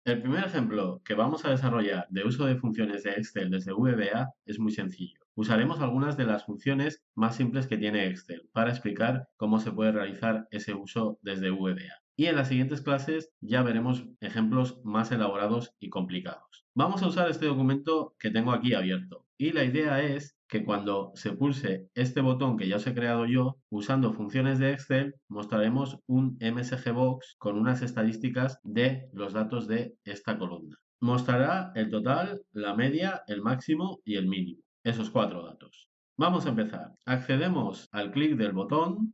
El primer ejemplo que vamos a desarrollar de uso de funciones de Excel desde VBA es muy sencillo. Usaremos algunas de las funciones más simples que tiene Excel para explicar cómo se puede realizar ese uso desde VBA. Y en las siguientes clases ya veremos ejemplos más elaborados y complicados. Vamos a usar este documento que tengo aquí abierto y la idea es que cuando se pulse este botón que ya os he creado yo, usando funciones de Excel, mostraremos un MSG Box con unas estadísticas de los datos de esta columna. Mostrará el total, la media, el máximo y el mínimo, esos cuatro datos. Vamos a empezar. Accedemos al clic del botón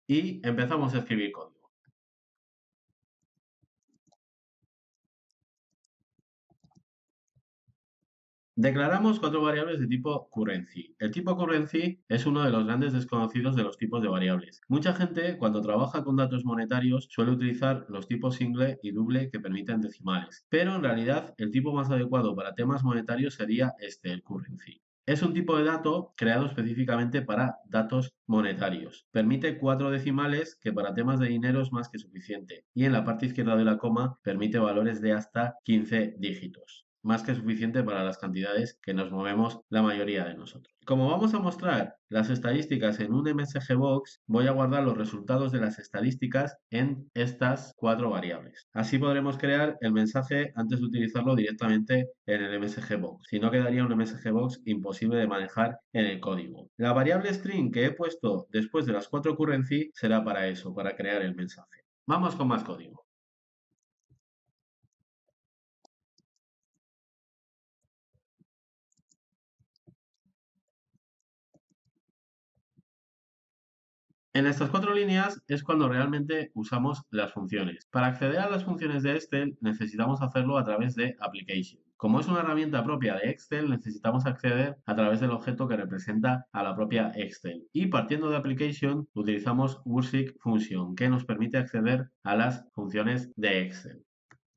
y empezamos a escribir código. Declaramos cuatro variables de tipo currency. El tipo currency es uno de los grandes desconocidos de los tipos de variables. Mucha gente, cuando trabaja con datos monetarios, suele utilizar los tipos single y double que permiten decimales. Pero en realidad, el tipo más adecuado para temas monetarios sería este, el currency. Es un tipo de dato creado específicamente para datos monetarios. Permite cuatro decimales que para temas de dinero es más que suficiente. Y en la parte izquierda de la coma permite valores de hasta 15 dígitos. Más que suficiente para las cantidades que nos movemos la mayoría de nosotros. Como vamos a mostrar las estadísticas en un MSG Box, voy a guardar los resultados de las estadísticas en estas cuatro variables. Así podremos crear el mensaje antes de utilizarlo directamente en el MSG Box. Si no, quedaría un MSG Box imposible de manejar en el código. La variable string que he puesto después de las cuatro currency será para eso, para crear el mensaje. Vamos con más código. En estas cuatro líneas es cuando realmente usamos las funciones. Para acceder a las funciones de Excel necesitamos hacerlo a través de Application. Como es una herramienta propia de Excel, necesitamos acceder a través del objeto que representa a la propia Excel. Y partiendo de Application, utilizamos Basic Function, que nos permite acceder a las funciones de Excel.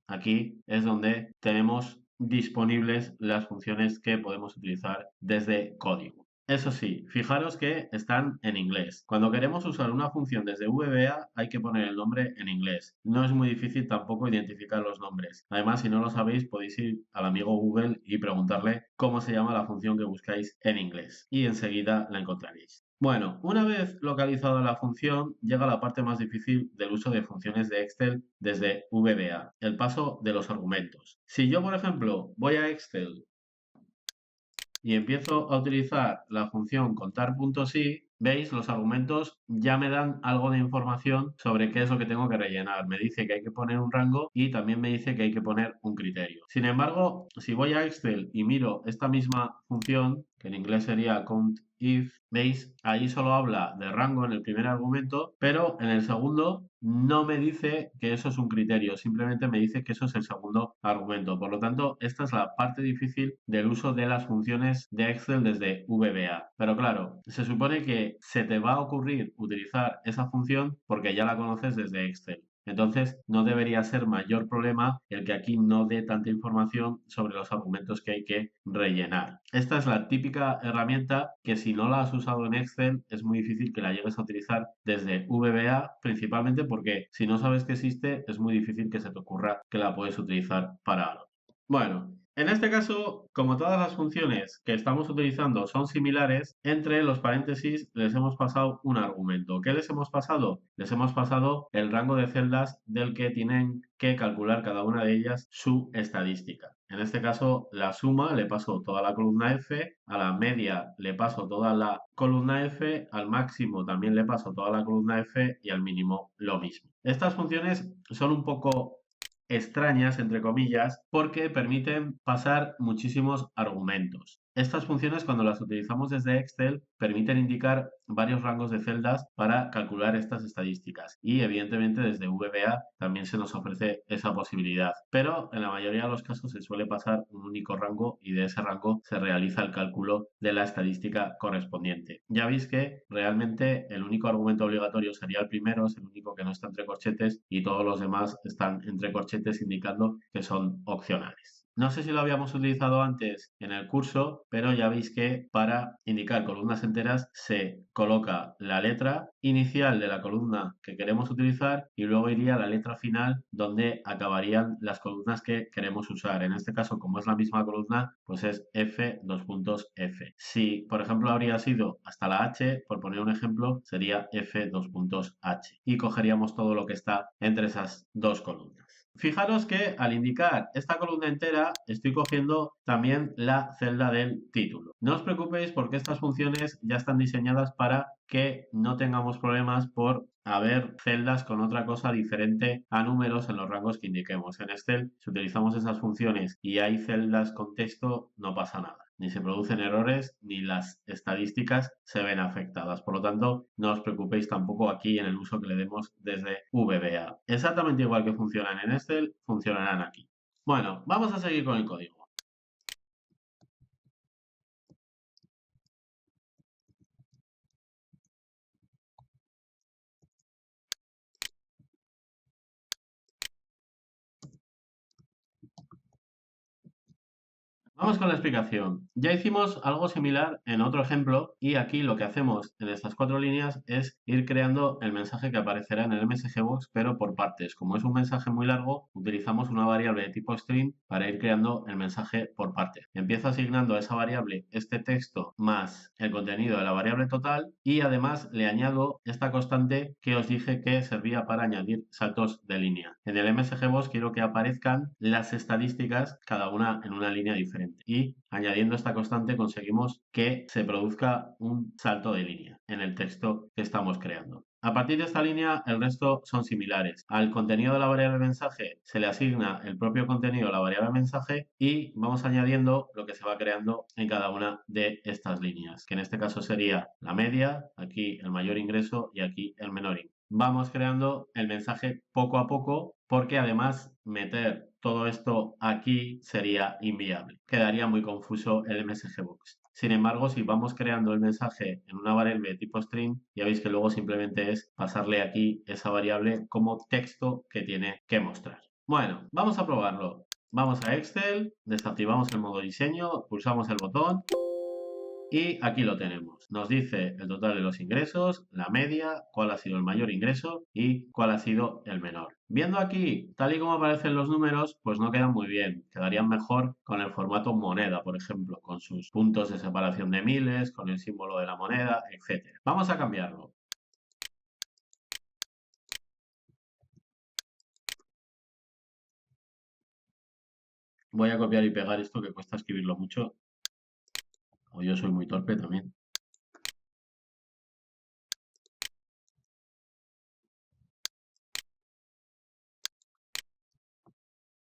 Aquí es donde tenemos disponibles las funciones que podemos utilizar desde código. Eso sí, fijaros que están en inglés. Cuando queremos usar una función desde VBA hay que poner el nombre en inglés. No es muy difícil tampoco identificar los nombres. Además, si no lo sabéis, podéis ir al amigo Google y preguntarle cómo se llama la función que buscáis en inglés. Y enseguida la encontraréis. Bueno, una vez localizada la función, llega la parte más difícil del uso de funciones de Excel desde VBA, el paso de los argumentos. Si yo, por ejemplo, voy a Excel y empiezo a utilizar la función contar.si, veis, los argumentos ya me dan algo de información sobre qué es lo que tengo que rellenar. Me dice que hay que poner un rango y también me dice que hay que poner un criterio. Sin embargo, si voy a Excel y miro esta misma función, que en inglés sería COUNTIF, veis, ahí solo habla de rango en el primer argumento, pero en el segundo no me dice que eso es un criterio, simplemente me dice que eso es el segundo argumento. Por lo tanto, esta es la parte difícil del uso de las funciones de Excel desde VBA. Pero claro, se supone que se te va a ocurrir utilizar esa función porque ya la conoces desde Excel. Entonces, no debería ser mayor problema el que aquí no dé tanta información sobre los argumentos que hay que rellenar. Esta es la típica herramienta que si no la has usado en Excel es muy difícil que la llegues a utilizar desde VBA, principalmente porque si no sabes que existe es muy difícil que se te ocurra que la puedes utilizar para algo. Bueno, en este caso, como todas las funciones que estamos utilizando son similares, entre los paréntesis les hemos pasado un argumento. ¿Qué les hemos pasado? Les hemos pasado el rango de celdas del que tienen que calcular cada una de ellas su estadística. En este caso, la suma le paso toda la columna F, a la media le paso toda la columna F, al máximo también le paso toda la columna F y al mínimo lo mismo. Estas funciones son un poco extrañas, entre comillas, porque permiten pasar muchísimos argumentos. Estas funciones, cuando las utilizamos desde Excel, permiten indicar varios rangos de celdas para calcular estas estadísticas. Y evidentemente desde VBA también se nos ofrece esa posibilidad. Pero en la mayoría de los casos se suele pasar un único rango y de ese rango se realiza el cálculo de la estadística correspondiente. Ya veis que realmente el único argumento obligatorio sería el primero, es el único que no está entre corchetes y todos los demás están entre corchetes indicando que son opcionales. No sé si lo habíamos utilizado antes en el curso, pero ya veis que para indicar columnas enteras se coloca la letra inicial de la columna que queremos utilizar y luego iría la letra final donde acabarían las columnas que queremos usar. En este caso, como es la misma columna, pues es F, dos puntos F. Si, por ejemplo, habría sido hasta la H, por poner un ejemplo, sería F, dos puntos H. Y cogeríamos todo lo que está entre esas dos columnas. Fijaros que al indicar esta columna entera estoy cogiendo también la celda del título. No os preocupéis porque estas funciones ya están diseñadas para que no tengamos problemas por haber celdas con otra cosa diferente a números en los rangos que indiquemos. En Excel, si utilizamos esas funciones y hay celdas con texto, no pasa nada. Ni se producen errores ni las estadísticas se ven afectadas. Por lo tanto, no os preocupéis tampoco aquí en el uso que le demos desde VBA. Exactamente igual que funcionan en Excel, funcionarán aquí. Bueno, vamos a seguir con el código. Vamos con la explicación. Ya hicimos algo similar en otro ejemplo y aquí lo que hacemos en estas 4 líneas es ir creando el mensaje que aparecerá en el MSGBox, pero por partes. Como es un mensaje muy largo, utilizamos una variable de tipo string para ir creando el mensaje por partes. Empiezo asignando a esa variable este texto más el contenido de la variable total y además le añado esta constante que os dije que servía para añadir saltos de línea. En el MSGBox quiero que aparezcan las estadísticas cada una en una línea diferente. Y añadiendo esta constante conseguimos que se produzca un salto de línea en el texto que estamos creando. A partir de esta línea, el resto son similares. Al contenido de la variable mensaje se le asigna el propio contenido de la variable mensaje y vamos añadiendo lo que se va creando en cada una de estas líneas, que en este caso sería la media, aquí el mayor ingreso y aquí el menor ingreso. Vamos creando el mensaje poco a poco porque además meter todo esto aquí sería inviable. Quedaría muy confuso el MSGBox. Sin embargo, si vamos creando el mensaje en una variable de tipo string, ya veis que luego simplemente es pasarle aquí esa variable como texto que tiene que mostrar. Bueno, vamos a probarlo. Vamos a Excel, desactivamos el modo diseño, pulsamos el botón y aquí lo tenemos. Nos dice el total de los ingresos, la media, cuál ha sido el mayor ingreso y cuál ha sido el menor. Viendo aquí, tal y como aparecen los números, pues no quedan muy bien. Quedarían mejor con el formato moneda, por ejemplo, con sus puntos de separación de miles, con el símbolo de la moneda, etc. Vamos a cambiarlo. Voy a copiar y pegar esto que cuesta escribirlo mucho. O yo soy muy torpe también.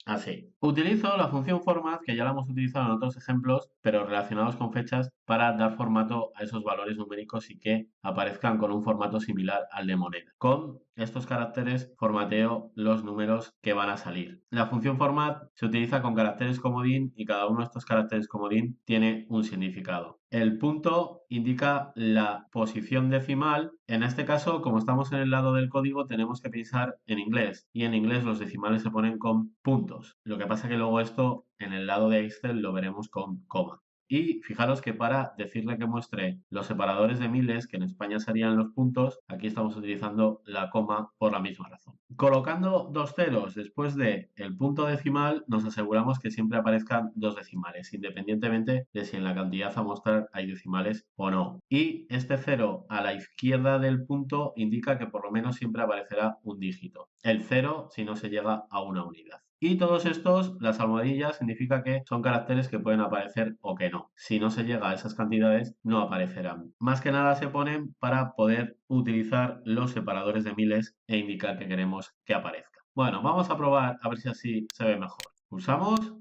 Así. Utilizo la función format, que ya la hemos utilizado en otros ejemplos, pero relacionados con fechas, para dar formato a esos valores numéricos y que aparezcan con un formato similar al de moneda. Con estos caracteres formateo los números que van a salir. La función format se utiliza con caracteres comodín y cada uno de estos caracteres comodín tiene un significado. El punto indica la posición decimal. En este caso, como estamos en el lado del código, tenemos que pensar en inglés. Y en inglés los decimales se ponen con puntos. Lo que pasa que luego esto en el lado de Excel lo veremos con coma. Y fijaros que para decirle que muestre los separadores de miles, que en España serían los puntos, aquí estamos utilizando la coma por la misma razón. Colocando dos ceros después del punto decimal, nos aseguramos que siempre aparezcan dos decimales, independientemente de si en la cantidad a mostrar hay decimales o no. Y este cero a la izquierda del punto indica que por lo menos siempre aparecerá un dígito. El cero si no se llega a una unidad. Y todos estos, las almohadillas, significa que son caracteres que pueden aparecer o que no. Si no se llega a esas cantidades, no aparecerán. Más que nada se ponen para poder utilizar los separadores de miles e indicar que queremos que aparezca. Bueno, vamos a probar a ver si así se ve mejor. Pulsamos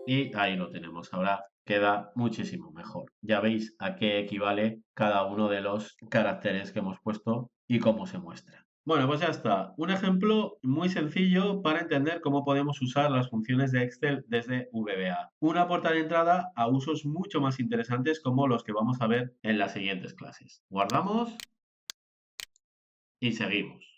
y ahí lo tenemos. Ahora queda muchísimo mejor. Ya veis a qué equivale cada uno de los caracteres que hemos puesto y cómo se muestra. Bueno, pues ya está. Un ejemplo muy sencillo para entender cómo podemos usar las funciones de Excel desde VBA. Una puerta de entrada a usos mucho más interesantes como los que vamos a ver en las siguientes clases. Guardamos y seguimos.